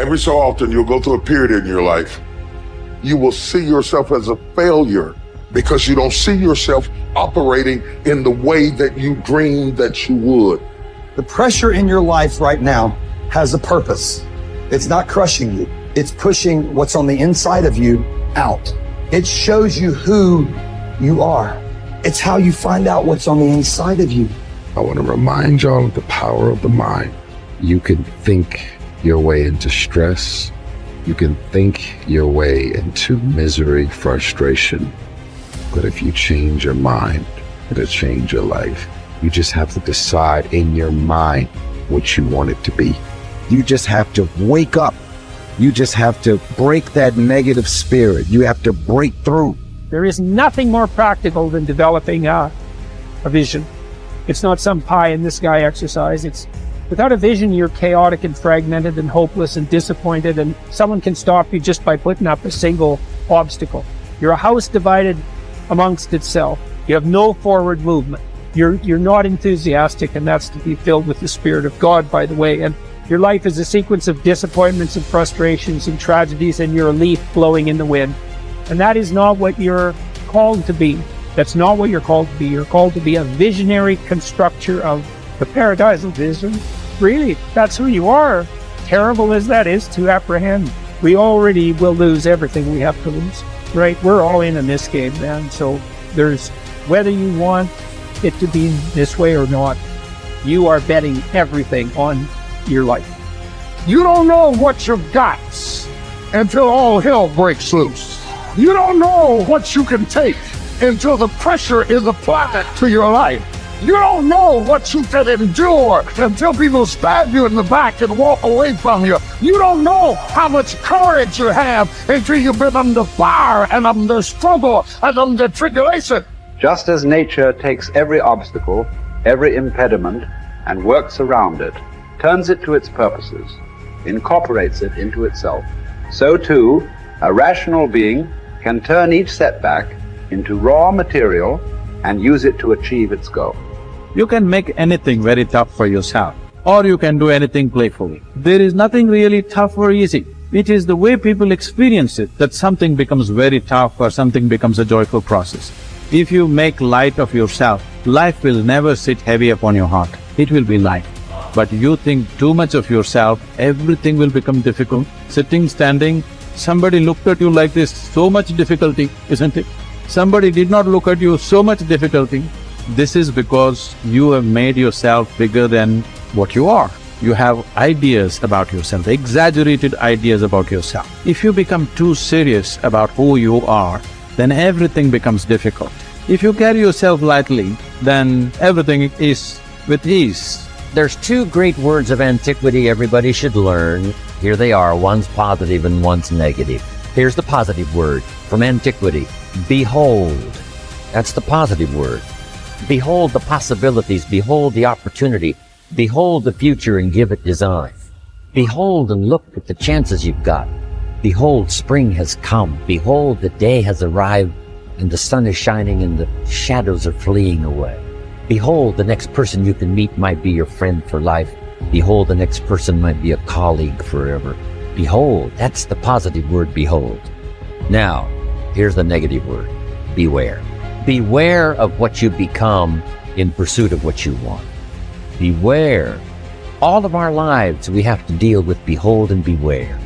Every so often, you'll go through a period in your life. You will see yourself as a failure because you don't see yourself operating in the way that you dreamed that you would. The pressure in your life right now has a purpose. It's not crushing you. It's pushing what's on the inside of you out. It shows you who you are. It's how you find out what's on the inside of you. I want to remind y'all of the power of the mind. You can think your way into stress. You can think your way into misery, frustration. But if you change your mind, it'll change your life. You just have to decide in your mind what you want it to be. You just have to wake up. You just have to break that negative spirit. You have to break through. There is nothing more practical than developing a vision. It's not some pie in the sky exercise. It's without a vision, you're chaotic and fragmented and hopeless and disappointed, and someone can stop you just by putting up a single obstacle. You're a house divided amongst itself. You have no forward movement. You're not enthusiastic, and that's to be filled with the Spirit of God, by the way. And your life is a sequence of disappointments and frustrations and tragedies, and you're a leaf blowing in the wind. And that is not what you're called to be. That's not what you're called to be. You're called to be a visionary constructor of the paradisal vision. Really, that's who you are. Terrible as that is to apprehend. We already will lose everything we have to lose, right? We're all in this game, man. So there's, whether you want it to be this way or not, you are betting everything on your life. You don't know what you've got until all hell breaks loose. You don't know what you can take until the pressure is applied to your life. You don't know what you can endure until people stab you in the back and walk away from you. You don't know how much courage you have until you've been under fire and under struggle and under tribulation. Just as nature takes every obstacle, every impediment, and works around it, turns it to its purposes, incorporates it into itself, so too, a rational being can turn each setback into raw material and use it to achieve its goal. You can make anything very tough for yourself, or you can do anything playfully. There is nothing really tough or easy. It is the way people experience it that something becomes very tough or something becomes a joyful process. If you make light of yourself, life will never sit heavy upon your heart. It will be light. But you think too much of yourself, everything will become difficult. Sitting, standing, somebody looked at you like this, so much difficulty, isn't it? Somebody did not look at you, so much difficulty. This is because you have made yourself bigger than what you are. You have ideas about yourself, exaggerated ideas about yourself. If you become too serious about who you are, then everything becomes difficult. If you carry yourself lightly, then everything is with ease. There's two great words of antiquity everybody should learn. Here they are, one's positive and one's negative. Here's the positive word from antiquity, behold. That's the positive word. Behold the possibilities, behold the opportunity, behold the future and give it design. Behold and look at the chances you've got. Behold, spring has come. Behold, the day has arrived and the sun is shining and the shadows are fleeing away. Behold, the next person you can meet might be your friend for life. Behold, the next person might be a colleague forever. Behold, that's the positive word, behold. Now, here's the negative word, beware. Beware of what you become in pursuit of what you want. Beware. All of our lives we have to deal with behold and beware.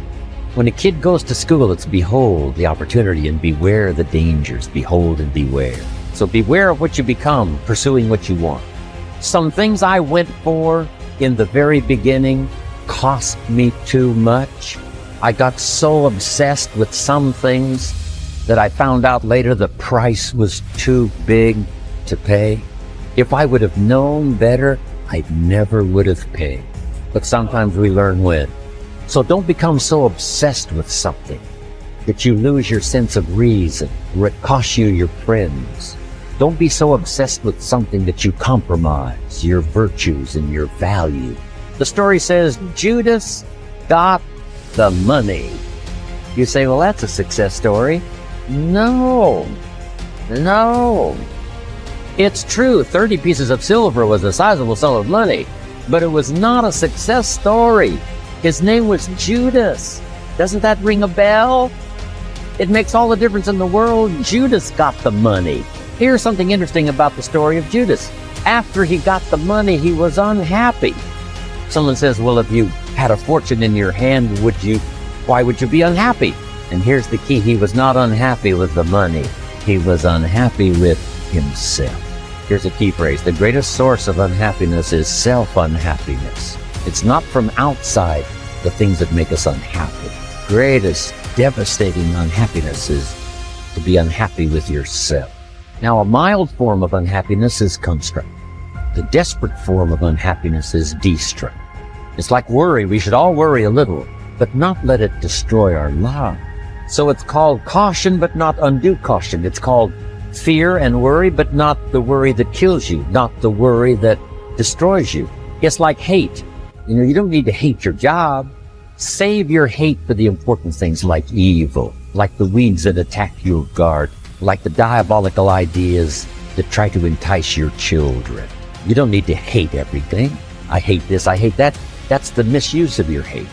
When a kid goes to school, it's behold the opportunity and beware the dangers, behold and beware. So beware of what you become, pursuing what you want. Some things I went for in the very beginning cost me too much. I got so obsessed with some things that I found out later the price was too big to pay. If I would have known better, I never would have paid. But sometimes we learn when. So don't become so obsessed with something that you lose your sense of reason, or it costs you your friends. Don't be so obsessed with something that you compromise your virtues and your value. The story says Judas got the money. You say, well, that's a success story. No. It's true, 30 pieces of silver was a sizable sum of money, but it was not a success story. His name was Judas. Doesn't that ring a bell? It makes all the difference in the world. Judas got the money. Here's something interesting about the story of Judas. After he got the money, he was unhappy. Someone says, well, if you had a fortune in your hand, why would you be unhappy? And here's the key. He was not unhappy with the money. He was unhappy with himself. Here's a key phrase. The greatest source of unhappiness is self-unhappiness. It's not from outside the things that make us unhappy. Greatest devastating unhappiness is to be unhappy with yourself. Now, a mild form of unhappiness is construct. The desperate form of unhappiness is destruct. It's like worry. We should all worry a little, but not let it destroy our lives. So it's called caution, but not undue caution. It's called fear and worry, but not the worry that kills you, not the worry that destroys you. It's like hate. You don't need to hate your job. Save your hate for the important things like evil, like the weeds that attack your garden, like the diabolical ideas that try to entice your children. You don't need to hate everything. I hate this, I hate that. That's the misuse of your hate.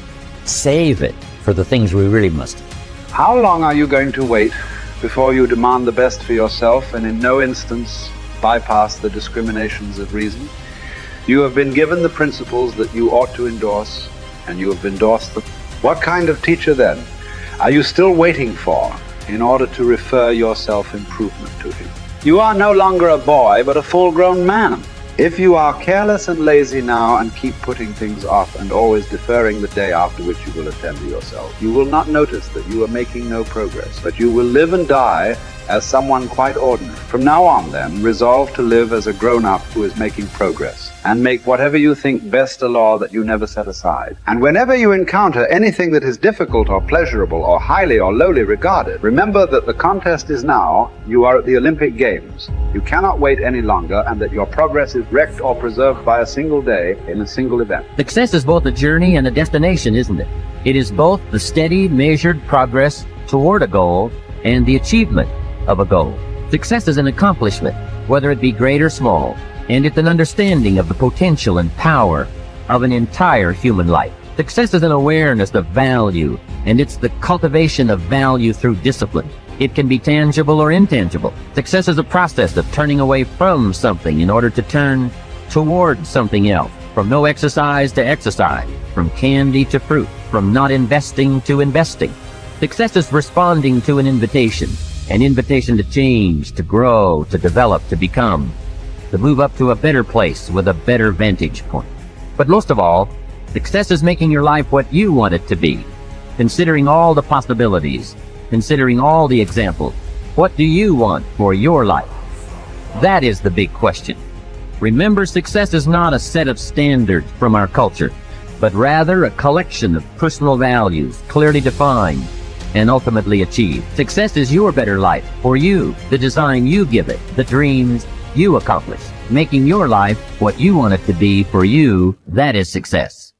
Save it for the things we really must. How long are you going to wait before you demand the best for yourself and in no instance bypass the discriminations of reason? You have been given the principles that you ought to endorse, and you have endorsed them. What kind of teacher, then, are you still waiting for in order to refer your self-improvement to him? You are no longer a boy, but a full-grown man. If you are careless and lazy now and keep putting things off and always deferring the day after which you will attend to yourself, you will not notice that you are making no progress, but you will live and die as someone quite ordinary. From now on, then, resolve to live as a grown-up who is making progress, and make whatever you think best a law that you never set aside. And whenever you encounter anything that is difficult or pleasurable or highly or lowly regarded, remember that the contest is now, you are at the Olympic Games. You cannot wait any longer, and that your progress is wrecked or preserved by a single day in a single event. Success is both a journey and a destination, isn't it? It is both the steady, measured progress toward a goal and the achievement of a goal. Success is an accomplishment, whether it be great or small, and it's an understanding of the potential and power of an entire human life. Success is an awareness of value, and it's the cultivation of value through discipline. It can be tangible or intangible. Success is a process of turning away from something in order to turn toward something else. From no exercise to exercise, from candy to fruit, from not investing to investing. Success is responding to an invitation to change, to grow, to develop, to become, to move up to a better place with a better vantage point. But most of all, success is making your life what you want it to be, considering all the possibilities, considering all the examples. What do you want for your life? That is the big question. Remember, success is not a set of standards from our culture, but rather a collection of personal values, clearly defined and ultimately achieved. Success is your better life for you, the design you give it, the dreams you accomplish. Making your life what you want it to be for you, that is success.